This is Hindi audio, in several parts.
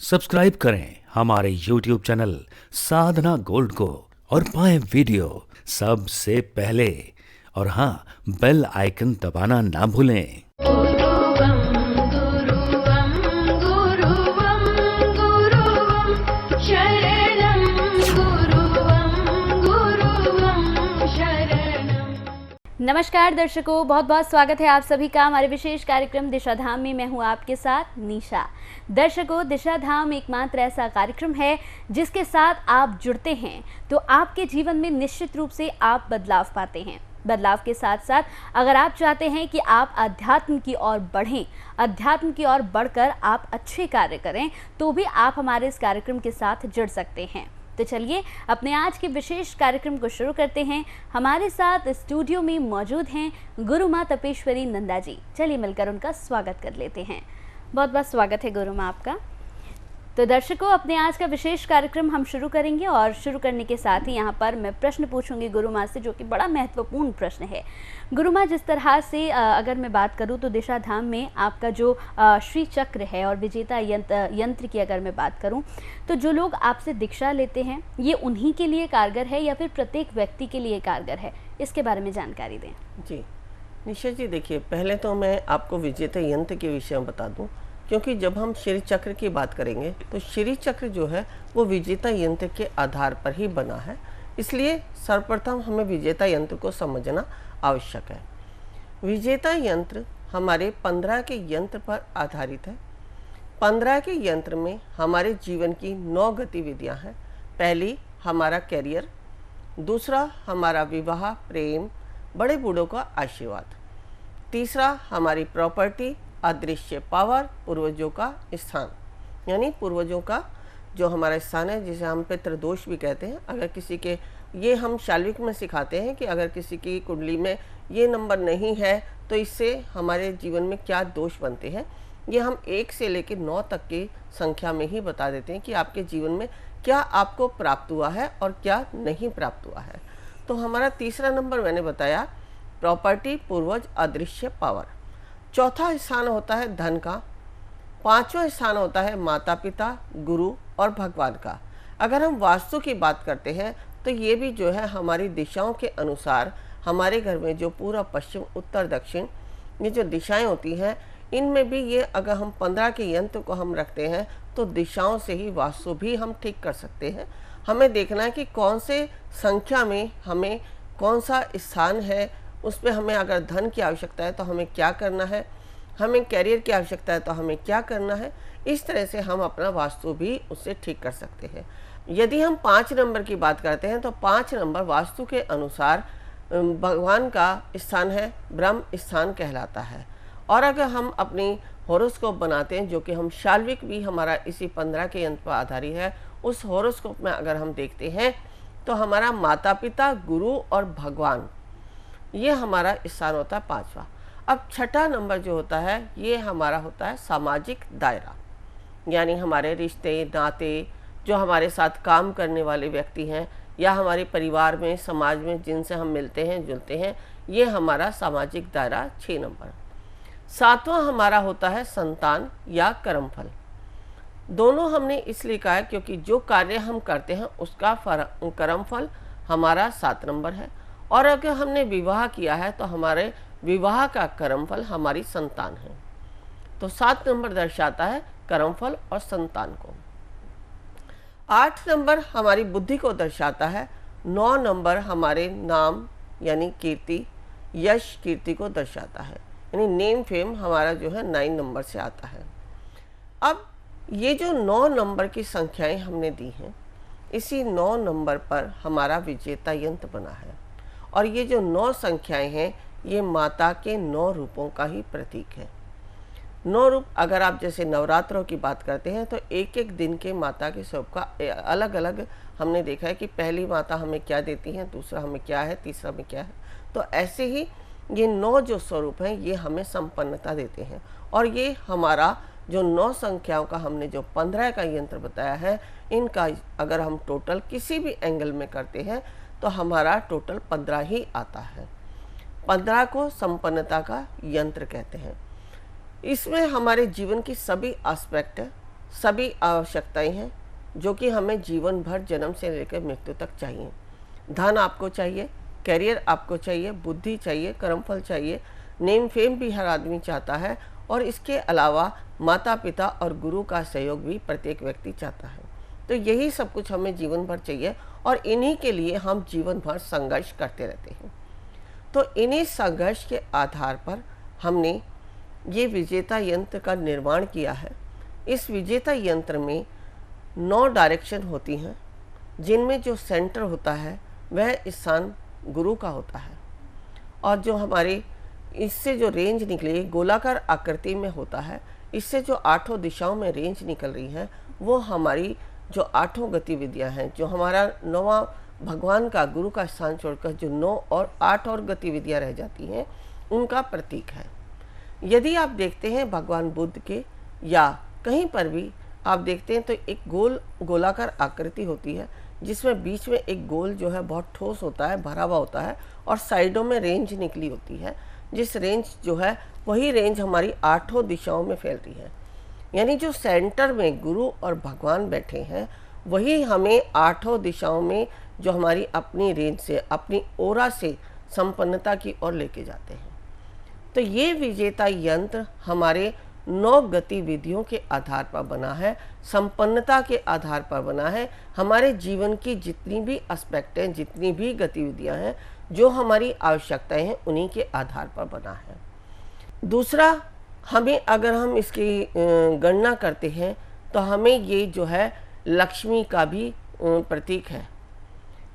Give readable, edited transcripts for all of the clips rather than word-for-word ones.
सब्सक्राइब करें हमारे YouTube चैनल साधना गोल्ड को और पाएं वीडियो सबसे पहले। और हाँ, बेल आइकन दबाना ना भूलें। गुरुवं गुरुवं गुरुवं गुरुवं शरणं गुरुवं शरणं। नमस्कार दर्शकों, बहुत बहुत स्वागत है आप सभी का हमारे विशेष कार्यक्रम दिशा धाम में। मैं हूं आपके साथ निशा। दर्शकों, दिशा धाम एकमात्र ऐसा कार्यक्रम है जिसके साथ आप जुड़ते हैं तो आपके जीवन में निश्चित रूप से आप बदलाव पाते हैं। बदलाव के साथ साथ अगर आप चाहते हैं कि आप अध्यात्म की ओर बढ़ें, अध्यात्म की ओर बढ़कर आप अच्छे कार्य करें, तो भी आप हमारे इस कार्यक्रम के साथ जुड़ सकते हैं। तो चलिए अपने आज के विशेष कार्यक्रम को शुरू करते हैं। हमारे साथ स्टूडियो में मौजूद हैं गुरु माँ तपेश्वरी नंदा जी। चलिए मिलकर उनका स्वागत कर लेते हैं। बहुत बहुत स्वागत है गुरु माँ आपका। तो दर्शकों, अपने आज का विशेष कार्यक्रम हम शुरू करेंगे और शुरू करने के साथ ही यहाँ पर मैं प्रश्न पूछूंगी गुरु माँ से, जो कि बड़ा महत्वपूर्ण प्रश्न है। गुरु माँ, जिस तरह से अगर मैं बात करूँ तो दिशा धाम में आपका जो श्री चक्र है और विजेता यंत्र की अगर मैं बात करूँ तो जो लोग आपसे दीक्षा लेते हैं, ये उन्हीं के लिए कारगर है या फिर प्रत्येक व्यक्ति के लिए कारगर है? इसके बारे में जानकारी दें। जी निशा जी, देखिए, पहले तो मैं आपको विजेता यंत्र के विषय में बता दूं, क्योंकि जब हम श्री चक्र की बात करेंगे तो श्री चक्र जो है वो विजेता यंत्र के आधार पर ही बना है। इसलिए सर्वप्रथम हमें विजेता यंत्र को समझना आवश्यक है। विजेता यंत्र हमारे 15 के यंत्र पर आधारित है। 15 के यंत्र में हमारे जीवन की 9 गतिविधियां हैं। पहली हमारा कैरियर, दूसरा हमारा विवाह, प्रेम, बड़े बूढ़ों का आशीर्वाद, तीसरा हमारी प्रॉपर्टी, अदृश्य पावर, पूर्वजों का स्थान, यानी पूर्वजों का जो हमारा स्थान है, जिसे हम पितृदोष भी कहते हैं। अगर किसी के, ये हम शाल्विक में सिखाते हैं कि अगर किसी की कुंडली में ये नंबर नहीं है तो इससे हमारे जीवन में क्या दोष बनते हैं, ये हम 1 से लेकर 9 तक की संख्या में ही बता देते हैं कि आपके जीवन में क्या आपको प्राप्त हुआ है और क्या नहीं प्राप्त हुआ है। तो हमारा तीसरा नंबर मैंने बताया प्रॉपर्टी, पूर्वज, अदृश्य पावर। चौथा स्थान होता है धन का। 5वां स्थान होता है माता पिता, गुरु और भगवान का। अगर हम वास्तु की बात करते हैं तो ये भी जो है हमारी दिशाओं के अनुसार हमारे घर में जो पूर्व, पश्चिम, उत्तर, दक्षिण, ये जो दिशाएं होती हैं, इनमें भी ये अगर हम 15 के यंत्र को हम रखते हैं तो दिशाओं से ही वास्तु भी हम ठीक कर सकते हैं। हमें देखना है कि कौन से संख्या में हमें कौन सा स्थान है, उस पर हमें अगर धन की आवश्यकता है तो हमें क्या करना है, हमें कैरियर की आवश्यकता है तो हमें क्या करना है। इस तरह से हम अपना वास्तु भी उससे ठीक कर सकते हैं। यदि हम 5 नंबर की बात करते हैं तो 5 नंबर वास्तु के अनुसार भगवान का स्थान है, ब्रह्म स्थान कहलाता है। और अगर हम अपनी हॉरोस्कोप बनाते हैं, जो कि हम शाल्विक भी हमारा इसी 15 के यंत्र पर आधारित है, उस हॉरोस्कोप में अगर हम देखते हैं तो हमारा माता पिता, गुरु और भगवान, ये हमारा स्थान होता है 5वां। अब छठा नंबर जो होता है ये हमारा होता है सामाजिक दायरा, यानी हमारे रिश्ते नाते, जो हमारे साथ काम करने वाले व्यक्ति हैं या हमारे परिवार में, समाज में जिनसे हम मिलते हैं जुलते हैं, ये हमारा सामाजिक दायरा 6 नंबर। 7वां हमारा होता है संतान या कर्मफल। दोनों हमने इसलिए कहा है क्योंकि जो कार्य हम करते हैं उसका कर्मफल हमारा 7 नंबर है, और अगर हमने विवाह किया है तो हमारे विवाह का कर्मफल हमारी संतान है। तो 7 नंबर दर्शाता है कर्मफल और संतान को। 8 नंबर हमारी बुद्धि को दर्शाता है। 9 नंबर हमारे नाम यानी कीर्ति, यश, कीर्ति को दर्शाता है, यानी नेम फेम हमारा जो है 9 नंबर से आता है। अब ये जो 9 नंबर की संख्याएं हमने दी हैं, इसी 9 नंबर पर हमारा विजेता यंत्र बना है। और ये जो 9 संख्याएं हैं ये माता के 9 रूपों का ही प्रतीक है। 9 रूप, अगर आप जैसे नवरात्रों की बात करते हैं तो एक एक दिन के माता के स्वरूप का अलग अलग हमने देखा है कि पहली माता हमें क्या देती हैं, दूसरा हमें क्या है, तीसरा में क्या है। तो ऐसे ही ये 9 जो स्वरूप हैं ये हमें संपन्नता देते हैं। और ये हमारा जो 9 संख्याओं का हमने जो 15 का यंत्र बताया है, इनका अगर हम टोटल किसी भी एंगल में करते हैं तो हमारा टोटल 15 ही आता है। 15 को संपन्नता का यंत्र कहते हैं। इसमें हमारे जीवन की सभी एस्पेक्ट, सभी आवश्यकताएं हैं जो कि हमें जीवन भर जन्म से लेकर मृत्यु तक चाहिए। धन आपको चाहिए, कैरियर आपको चाहिए, बुद्धि चाहिए, कर्मफल चाहिए, नेम फेम भी हर आदमी चाहता है, और इसके अलावा माता पिता और गुरु का सहयोग भी प्रत्येक व्यक्ति चाहता है। तो यही सब कुछ हमें जीवन भर चाहिए और इन्हीं के लिए हम जीवन भर संघर्ष करते रहते हैं। तो इन्हीं संघर्ष के आधार पर हमने ये विजेता यंत्र का निर्माण किया है। इस विजेता यंत्र में 9 डायरेक्शन होती हैं, जिनमें जो सेंटर होता है वह स्थान गुरु का होता है, और जो हमारे इससे जो रेंज निकली गोलाकार आकृति में होता है, इससे जो 8 दिशाओं में रेंज निकल रही है वो हमारी जो 8 गतिविधियां हैं, जो हमारा 9वां भगवान का गुरु का स्थान छोड़कर जो 9 और 8 और गतिविधियां रह जाती हैं उनका प्रतीक है। यदि आप देखते हैं भगवान बुद्ध के या कहीं पर भी आप देखते हैं तो एक गोलाकार आकृति होती है, जिसमें बीच में एक गोल जो है बहुत ठोस होता है, भरा हुआ होता है, और साइडों में रेंज निकली होती है, जिस रेंज जो है वही रेंज हमारी 8 दिशाओं में फैल रही है। यानी जो सेंटर में गुरु और भगवान बैठे हैं वही हमें 8 दिशाओं में जो हमारी अपनी रेंज से, अपनी ओरा से संपन्नता की ओर लेके जाते हैं। तो ये विजेता यंत्र हमारे 9 गतिविधियों के आधार पर बना है, संपन्नता के आधार पर बना है। हमारे जीवन की जितनी भी एस्पेक्ट हैं, जितनी भी गतिविधियां हैं, जो हमारी आवश्यकताएं हैं, उन्हीं के आधार पर बना है। दूसरा, हमें अगर हम इसकी गणना करते हैं तो हमें ये जो है लक्ष्मी का भी प्रतीक है।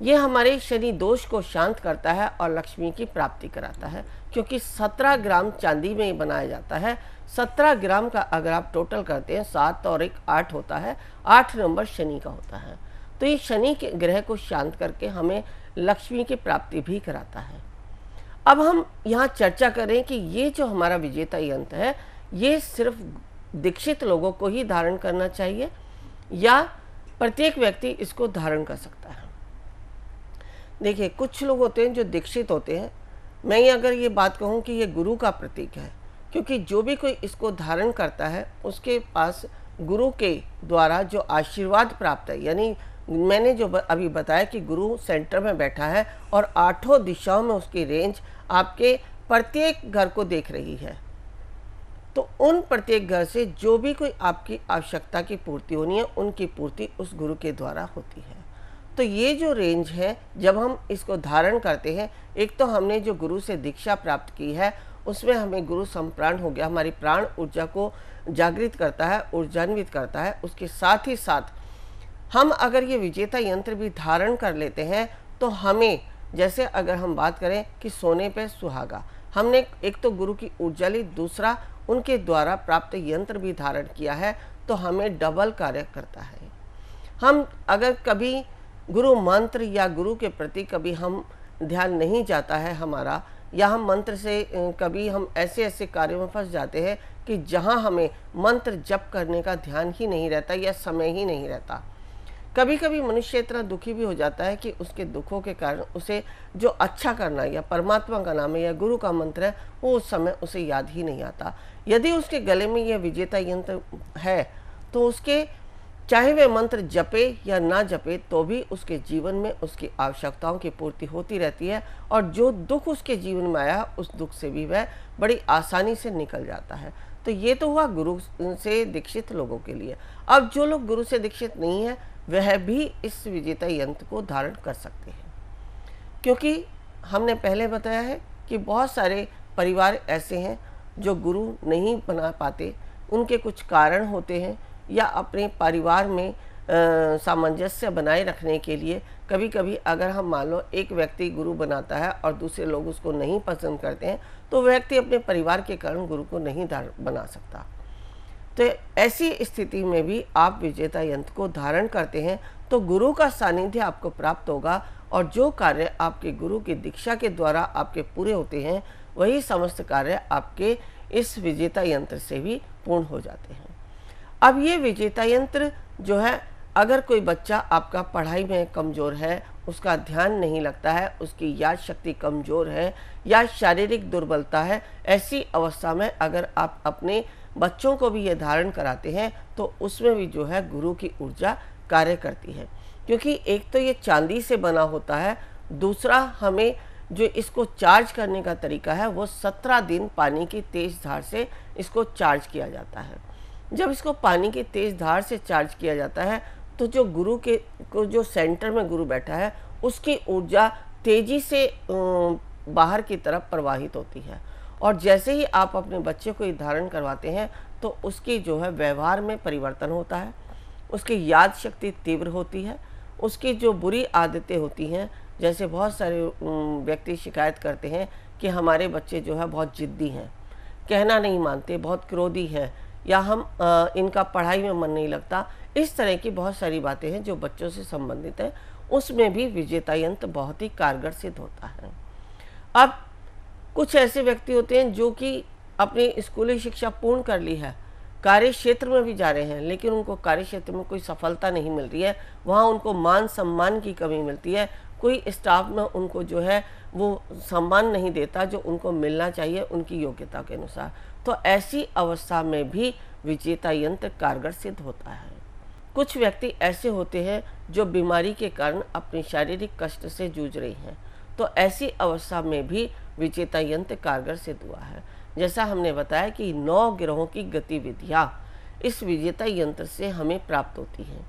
ये हमारे शनि दोष को शांत करता है और लक्ष्मी की प्राप्ति कराता है, क्योंकि 17 ग्राम चांदी में बनाया जाता है। 17 ग्राम का अगर आप टोटल करते हैं 7 और 1 8 होता है, 8 नंबर शनि का होता है। तो ये शनि के ग्रह को शांत करके हमें लक्ष्मी की प्राप्ति भी कराता है। अब हम यहाँ चर्चा करें कि ये जो हमारा विजेता यंत्र है ये सिर्फ दीक्षित लोगों को ही धारण करना चाहिए या प्रत्येक व्यक्ति इसको धारण कर सकता है। देखिए, कुछ लोग होते हैं जो दीक्षित होते हैं। मैं अगर ये बात कहूँ कि ये गुरु का प्रतीक है, क्योंकि जो भी कोई इसको धारण करता है उसके पास गुरु के द्वारा जो आशीर्वाद प्राप्त है, यानी मैंने जो अभी बताया कि गुरु सेंटर में बैठा है और 8 दिशाओं में उसकी रेंज आपके प्रत्येक घर को देख रही है, तो उन प्रत्येक घर से जो भी कोई आपकी आवश्यकता की पूर्ति होनी है उनकी पूर्ति उस गुरु के द्वारा होती है। तो ये जो रेंज है, जब हम इसको धारण करते हैं, एक तो हमने जो गुरु से दीक्षा प्राप्त की है उसमें हमें गुरु संप्राण हो गया, हमारी प्राण ऊर्जा को जागृत करता है, ऊर्जान्वित करता है। उसके साथ ही साथ हम अगर ये विजेता यंत्र भी धारण कर लेते हैं तो हमें, जैसे अगर हम बात करें कि सोने पे सुहागा, हमने एक तो गुरु की ऊर्जा ली, दूसरा उनके द्वारा प्राप्त यंत्र भी धारण किया है, तो हमें डबल कार्य करता है। हम अगर कभी गुरु मंत्र या गुरु के प्रति कभी हम ध्यान नहीं जाता है हमारा, या हम मंत्र से कभी हम ऐसे ऐसे कार्यों में फंस जाते हैं कि जहां हमें मंत्र जप करने का ध्यान ही नहीं रहता या समय ही नहीं रहता। कभी कभी मनुष्य इतना दुखी भी हो जाता है कि उसके दुखों के कारण उसे जो अच्छा करना या परमात्मा का नाम है या गुरु का मंत्र है वो उस समय उसे याद ही नहीं आता। यदि उसके गले में यह विजेता यंत्र है तो उसके चाहे वह मंत्र जपे या ना जपे तो भी उसके जीवन में उसकी आवश्यकताओं की पूर्ति होती रहती है, और जो दुख उसके जीवन में आया उस दुख से भी वह बड़ी आसानी से निकल जाता है। तो ये तो हुआ गुरु से दीक्षित लोगों के लिए। अब जो लोग गुरु से दीक्षित नहीं है वह भी इस विजेता यंत्र को धारण कर सकते हैं, क्योंकि हमने पहले बताया है कि बहुत सारे परिवार ऐसे हैं जो गुरु नहीं बना पाते। उनके कुछ कारण होते हैं, या अपने परिवार में सामंजस्य बनाए रखने के लिए कभी कभी अगर हम मान लो एक व्यक्ति गुरु बनाता है और दूसरे लोग उसको नहीं पसंद करते हैं तो व्यक्ति अपने परिवार के कारण गुरु को नहीं बना सकता। तो ऐसी स्थिति में भी आप विजेता यंत्र को धारण करते हैं तो गुरु का सानिध्य आपको प्राप्त होगा, और जो कार्य आपके गुरु की दीक्षा के द्वारा आपके पूरे होते हैं वही समस्त कार्य आपके इस विजेता यंत्र से भी पूर्ण हो जाते हैं। अब ये विजेता यंत्र जो है, अगर कोई बच्चा आपका पढ़ाई में कमज़ोर है, उसका ध्यान नहीं लगता है, उसकी याद शक्ति कमज़ोर है या शारीरिक दुर्बलता है, ऐसी अवस्था में अगर आप अपने बच्चों को भी ये धारण कराते हैं तो उसमें भी जो है गुरु की ऊर्जा कार्य करती है। क्योंकि एक तो ये चांदी से बना होता है, दूसरा हमें जो इसको चार्ज करने का तरीका है वो 17 दिन पानी की तेज़ धार से इसको चार्ज किया जाता है। जब इसको पानी की तेज़ धार से चार्ज किया जाता है तो जो गुरु के को जो सेंटर में गुरु बैठा है उसकी ऊर्जा तेज़ी से बाहर की तरफ प्रवाहित होती है। और जैसे ही आप अपने बच्चे को ये धारण करवाते हैं तो उसकी जो है व्यवहार में परिवर्तन होता है, उसकी याद शक्ति तीव्र होती है, उसकी जो बुरी आदतें होती हैं, जैसे बहुत सारे व्यक्ति शिकायत करते हैं कि हमारे बच्चे जो है बहुत ज़िद्दी हैं, कहना नहीं मानते, बहुत क्रोधी हैं, या इनका पढ़ाई में मन नहीं लगता, इस तरह की बहुत सारी बातें हैं जो बच्चों से संबंधित हैं, उसमें भी विजेता यंत्र बहुत ही कारगर सिद्ध होता है। अब कुछ ऐसे व्यक्ति होते हैं जो कि अपनी स्कूली शिक्षा पूर्ण कर ली है, कार्य क्षेत्र में भी जा रहे हैं, लेकिन उनको कार्य क्षेत्र में कोई सफलता नहीं मिल रही है, वहाँ उनको मान सम्मान की कमी मिलती है, कोई स्टाफ में उनको जो है वो सम्मान नहीं देता जो उनको मिलना चाहिए उनकी योग्यता के अनुसार। तो ऐसी अवस्था में भी विजेता यंत्र कारगर सिद्ध होता है। कुछ व्यक्ति ऐसे होते हैं जो बीमारी के कारण अपने शारीरिक कष्ट से जूझ रही हैं, तो ऐसी अवस्था में भी विजेता यंत्र कारगर सिद्ध हुआ है। जैसा हमने बताया कि 9 ग्रहों की गतिविधियाँ इस विजेता यंत्र से हमें प्राप्त होती हैं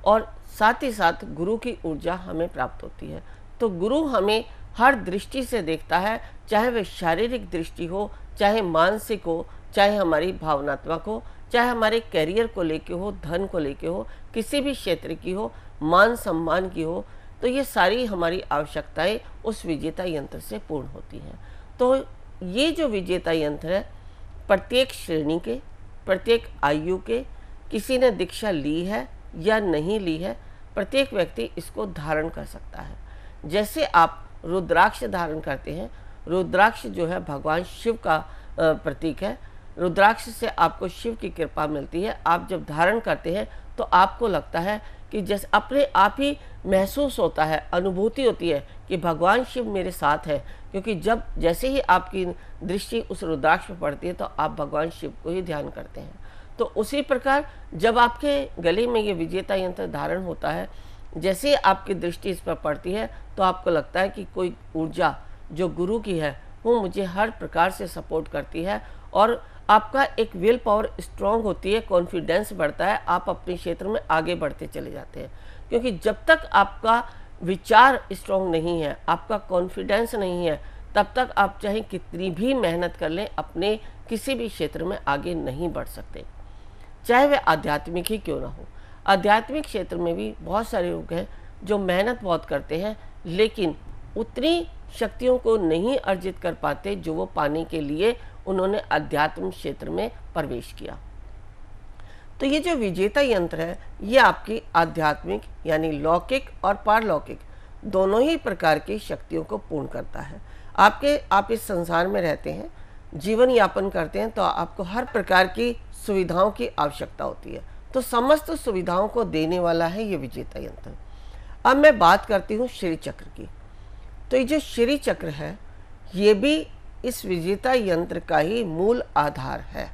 और साथ ही साथ गुरु की ऊर्जा हमें प्राप्त होती है। तो गुरु हमें हर दृष्टि से देखता है, चाहे वह शारीरिक दृष्टि हो, चाहे मानसिक हो, चाहे हमारी भावनात्मक हो, चाहे हमारे कैरियर को लेके हो, धन को लेके हो, किसी भी क्षेत्र की हो, मान सम्मान की हो, तो ये सारी हमारी आवश्यकताएं उस विजेता यंत्र से पूर्ण होती हैं। तो ये जो विजेता यंत्र है, प्रत्येक श्रेणी के, प्रत्येक आयु के, किसी ने दीक्षा ली है या नहीं ली है, प्रत्येक व्यक्ति इसको धारण कर सकता है। जैसे आप रुद्राक्ष धारण करते हैं, रुद्राक्ष जो है भगवान शिव का प्रतीक है, रुद्राक्ष से आपको शिव की कृपा मिलती है। आप जब धारण करते हैं तो आपको लगता है कि जैसे अपने आप ही महसूस होता है, अनुभूति होती है कि भगवान शिव मेरे साथ है, क्योंकि जैसे ही आपकी दृष्टि उस रुद्राक्ष पर पड़ती है तो आप भगवान शिव को ही ध्यान करते हैं। तो उसी प्रकार जब आपके गले में ये विजेता यंत्र धारण होता है, जैसे ही आपकी दृष्टि इस पर पड़ती है तो आपको लगता है कि कोई ऊर्जा जो गुरु की है वो मुझे हर प्रकार से सपोर्ट करती है और आपका एक विल पावर स्ट्रांग होती है, कॉन्फिडेंस बढ़ता है, आप अपने क्षेत्र में आगे बढ़ते चले जाते हैं। क्योंकि जब तक आपका विचार स्ट्रांग नहीं है, आपका कॉन्फिडेंस नहीं है, तब तक आप चाहे कितनी भी मेहनत कर लें, अपने किसी भी क्षेत्र में आगे नहीं बढ़ सकते, चाहे वह आध्यात्मिक ही क्यों ना हो। आध्यात्मिक क्षेत्र में भी बहुत सारे लोग हैं जो मेहनत बहुत करते हैं, लेकिन उतनी शक्तियों को नहीं अर्जित कर पाते जो वो पाने के लिए उन्होंने अध्यात्म क्षेत्र में प्रवेश किया। तो ये जो विजेता यंत्र है ये आपकी आध्यात्मिक यानी लौकिक और पारलौकिक दोनों ही प्रकार की शक्तियों को पूर्ण करता है। आप इस संसार में रहते हैं, जीवन यापन करते हैं, तो आपको हर प्रकार की सुविधाओं की आवश्यकता होती है, तो समस्त सुविधाओं को देने वाला है ये विजेता यंत्र। अब मैं बात करती हूँ श्री चक्र की। तो ये जो श्री चक्र है ये भी इस विजेता यंत्र का ही मूल आधार है,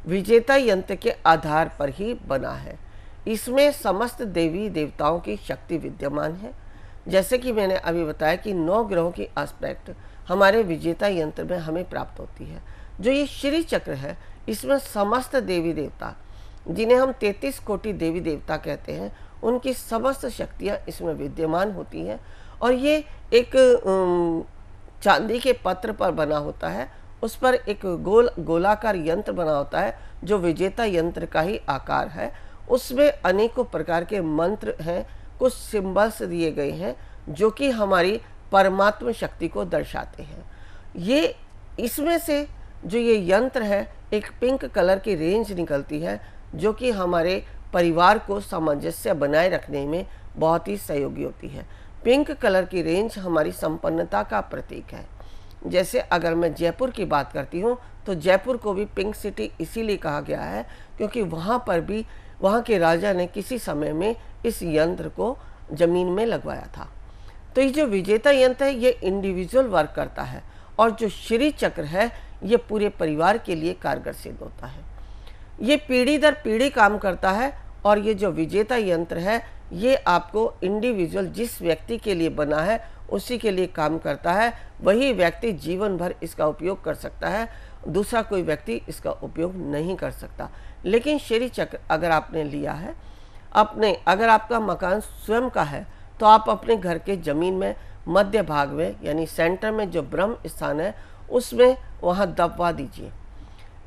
विजेता यंत्र के आधार पर ही बना है। इसमें समस्त देवी देवताओं की शक्ति विद्यमान है। जैसे कि मैंने अभी बताया कि 9 ग्रहों की एस्पेक्ट हमारे विजेता यंत्र में हमें प्राप्त होती है। जो ये श्री चक्र है इसमें समस्त देवी देवता, जिन्हें हम 33 कोटि देवी देवता कहते हैं, उनकी समस्त शक्तियाँ इसमें विद्यमान होती हैं। और ये एक चांदी के पत्र पर बना होता है, उस पर एक गोलाकार यंत्र बना होता है जो विजेता यंत्र का ही आकार है। उसमें अनेकों प्रकार के मंत्र हैं, कुछ सिंबल्स दिए गए हैं जो कि हमारी परमात्मा शक्ति को दर्शाते हैं। ये इसमें से जो ये यंत्र है एक पिंक कलर की रेंज निकलती है जो कि हमारे परिवार को सामंजस्य बनाए रखने में बहुत ही सहयोगी होती है। पिंक कलर की रेंज हमारी संपन्नता का प्रतीक है। जैसे अगर मैं जयपुर की बात करती हूँ तो जयपुर को भी पिंक सिटी इसीलिए कहा गया है क्योंकि वहाँ पर भी वहाँ के राजा ने किसी समय में इस यंत्र को जमीन में लगवाया था। तो ये जो विजेता यंत्र है ये इंडिविजुअल वर्क करता है, और जो श्री चक्र है ये पूरे परिवार के लिए कारगर सिद्ध होता है। ये पीढ़ी दर पीढ़ी काम करता है, और ये जो विजेता यंत्र है ये आपको इंडिविजुअल जिस व्यक्ति के लिए बना है उसी के लिए काम करता है। वही व्यक्ति जीवन भर इसका उपयोग कर सकता है, दूसरा कोई व्यक्ति इसका उपयोग नहीं कर सकता। लेकिन श्री चक्र अगर आपने लिया है, अगर आपका मकान स्वयं का है तो आप अपने घर के ज़मीन में मध्य भाग में यानी सेंटर में जो ब्रह्म स्थान है उसमें वहाँ दबवा दीजिए।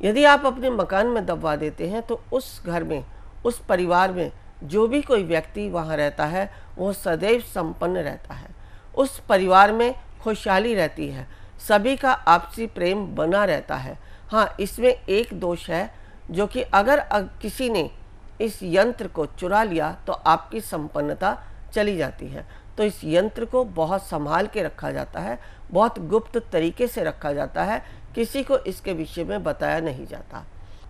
यदि आप अपने मकान में दबवा देते हैं तो उस घर में, उस परिवार में जो भी कोई व्यक्ति वहाँ रहता है वो सदैव संपन्न रहता है, उस परिवार में खुशहाली रहती है, सभी का आपसी प्रेम बना रहता है। हाँ, इसमें एक दोष है जो कि अगर किसी ने इस यंत्र को चुरा लिया तो आपकी संपन्नता चली जाती है। तो इस यंत्र को बहुत संभाल के रखा जाता है, बहुत गुप्त तरीके से रखा जाता है, किसी को इसके विषय में बताया नहीं जाता।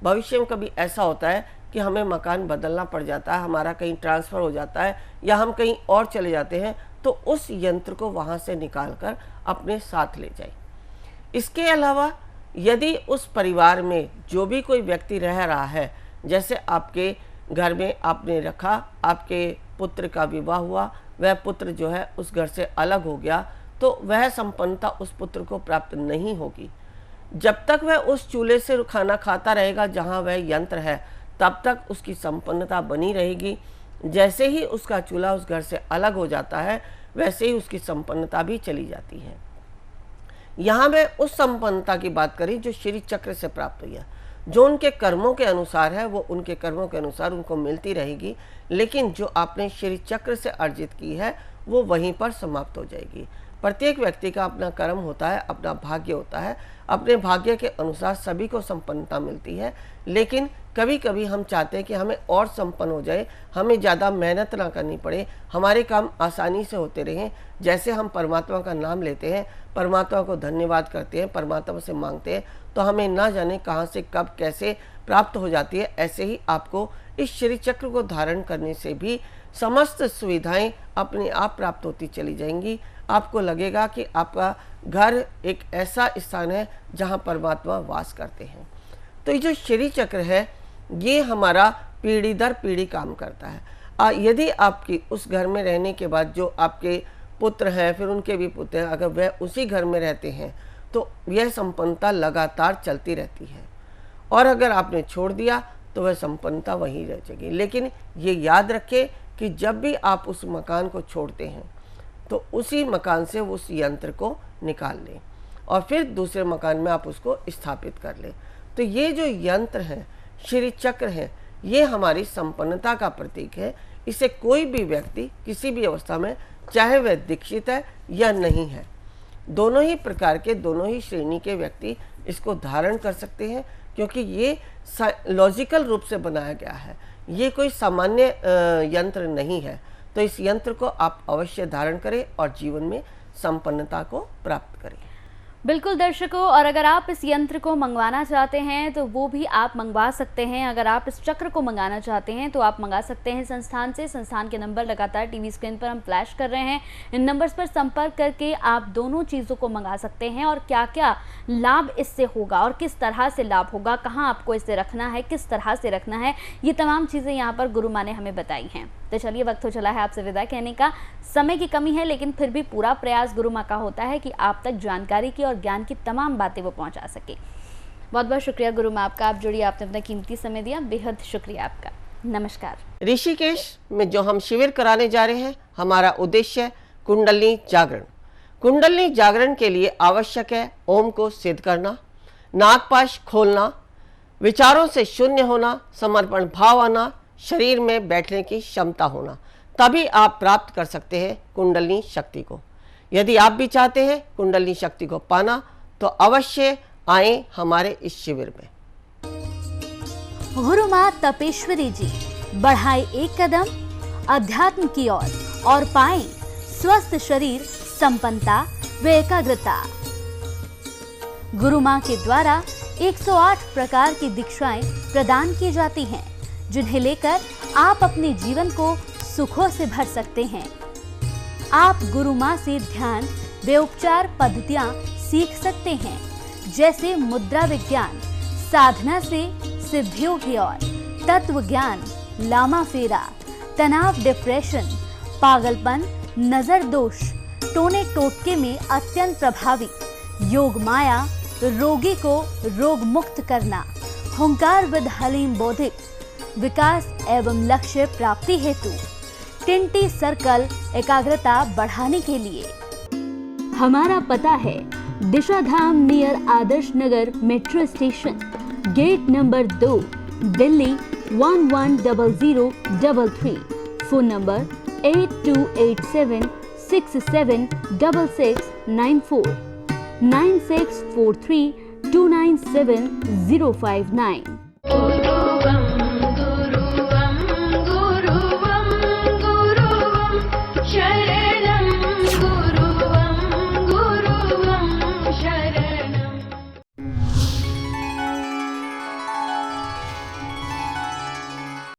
भविष्य में कभी ऐसा होता है कि हमें मकान बदलना पड़ जाता है, हमारा कहीं ट्रांसफ़र हो जाता है या हम कहीं और चले जाते हैं, तो उस यंत्र को वहाँ से निकाल कर अपने साथ ले जाए। इसके अलावा यदि उस परिवार में जो भी कोई व्यक्ति रह रहा है, जैसे आपके घर में आपने रखा, आपके पुत्र का विवाह हुआ, वह पुत्र जो है उस घर से अलग हो गया, तो वह संपन्नता उस पुत्र को प्राप्त नहीं होगी। जब तक वह उस चूल्हे से खाना खाता रहेगा जहाँ वह यंत्र है, तब तक उसकी संपन्नता बनी रहेगी। जैसे ही उसका चूल्हा उस घर से अलग हो जाता है, वैसे ही उसकी संपन्नता भी चली जाती है। यहाँ मैं उस संपन्नता की बात करी जो श्री चक्र से प्राप्त हुई है, जो उनके कर्मों के अनुसार है वो उनके कर्मों के अनुसार उनको मिलती रहेगी, लेकिन जो आपने श्री चक्र से अर्जित की है वो वहीं पर समाप्त हो जाएगी। प्रत्येक व्यक्ति का अपना कर्म होता है, अपना भाग्य होता है, अपने भाग्य के अनुसार सभी को संपन्नता मिलती है। लेकिन कभी कभी हम चाहते हैं कि हमें और संपन्न हो जाए, हमें ज़्यादा मेहनत ना करनी पड़े, हमारे काम आसानी से होते रहें। जैसे हम परमात्मा का नाम लेते हैं, परमात्मा को धन्यवाद करते हैं, परमात्मा से मांगते हैं, तो हमें ना जाने कहाँ से कब कैसे प्राप्त हो जाती है। ऐसे ही आपको इस श्री चक्र को धारण करने से भी समस्त सुविधाएं अपने आप प्राप्त होती चली जाएंगी। आपको लगेगा कि आपका घर एक ऐसा स्थान है जहां परमात्मा वास करते हैं। तो ये जो श्री चक्र है ये हमारा पीढ़ी दर पीढ़ी काम करता है। यदि आपकी उस घर में रहने के बाद जो आपके पुत्र हैं, फिर उनके भी पुत्र हैं, अगर वह उसी घर में रहते हैं तो यह संपन्नता लगातार चलती रहती है। और अगर आपने छोड़ दिया तो वह संपन्नता वहीं रह जाएगी। लेकिन ये याद रखें कि जब भी आप उस मकान को छोड़ते हैं तो उसी मकान से उस यंत्र को निकाल लें और फिर दूसरे मकान में आप उसको स्थापित कर लें। तो ये जो यंत्र है, श्री चक्र है, ये हमारी संपन्नता का प्रतीक है। इसे कोई भी व्यक्ति किसी भी अवस्था में, चाहे वह दीक्षित है या नहीं है, दोनों ही प्रकार के, दोनों ही श्रेणी के व्यक्ति इसको धारण कर सकते हैं, क्योंकि ये लॉजिकल रूप से बनाया गया है। ये कोई सामान्य यंत्र नहीं है। तो इस यंत्र को आप अवश्य धारण करें और जीवन में संपन्नता को प्राप्त करें। बिल्कुल दर्शकों, और अगर आप इस यंत्र को मंगवाना चाहते हैं तो वो भी आप मंगवा सकते हैं। अगर आप इस चक्र को मंगाना चाहते हैं तो आप मंगा सकते हैं संस्थान से। संस्थान के नंबर लगातार टीवी स्क्रीन पर हम फ्लैश कर रहे हैं। इन नंबर्स पर संपर्क करके आप दोनों चीज़ों को मंगा सकते हैं। और क्या क्या लाभ इससे होगा और किस तरह से लाभ होगा, कहाँ आपको इसे रखना है, किस तरह से रखना है, ये तमाम चीज़ें यहाँ पर गुरु माँ ने हमें बताई हैं। तो चलिए, वक्त हो चला है आपसे विदा कहने का। समय की कमी है, लेकिन फिर भी पूरा प्रयास गुरु माँ का होता है कि आप तक जानकारी की और ज्ञान की तमाम बातें वो पहुंचा सके। बहुत बहुत शुक्रिया गुरु माँ आपका, आप जुड़िए, आपने अपना कीमती समय दिया, बेहद शुक्रिया आपका। नमस्कार। ऋषिकेश में जो हम शिविर कराने जा रहे हैं, हमारा उद्देश्य है कुंडलिनी जागरण। कुंडलिनी जागरण के लिए आवश्यक है ओम को सिद्ध करना, नागपाश खोलना, विचारों से शून्य होना, समर्पण भाव आना, शरीर में बैठने की क्षमता होना, तभी आप प्राप्त कर सकते हैं कुंडलिनी शक्ति को। यदि आप भी चाहते हैं कुंडलिनी शक्ति को पाना तो अवश्य आएं हमारे इस शिविर में। गुरु माँ तपेश्वरी जी बढ़ाए एक कदम अध्यात्म की ओर और पाएं स्वस्थ शरीर, संपन्नता व एकाग्रता। गुरु माँ के द्वारा 108 प्रकार की दीक्षाएं प्रदान की जाती हैं, जिन्हें लेकर आप अपने जीवन को सुखों से भर सकते हैं। आप गुरु माँ से ध्यान व उपचार पद्धतियाँ सीख सकते हैं, जैसे मुद्रा विज्ञान, साधना से सिद्धियों की ओर, तत्व ज्ञान, लामा फेरा, तनाव, डिप्रेशन, पागलपन, नजर दोष, टोने टोटके में अत्यंत प्रभावी, योग माया, रोगी को रोग मुक्त करना, हुंकार विद हलीम बौद्धिक, विकास एवं लक्ष्य प्राप्ति हेतु, टिंटी सर्कल, एकाग्रता बढ़ाने के लिए। हमारा पता है Disha Dham near Adarsh Nagar metro station, gate number 2, Delhi 110033। Phone number 8287676694, 9643297059।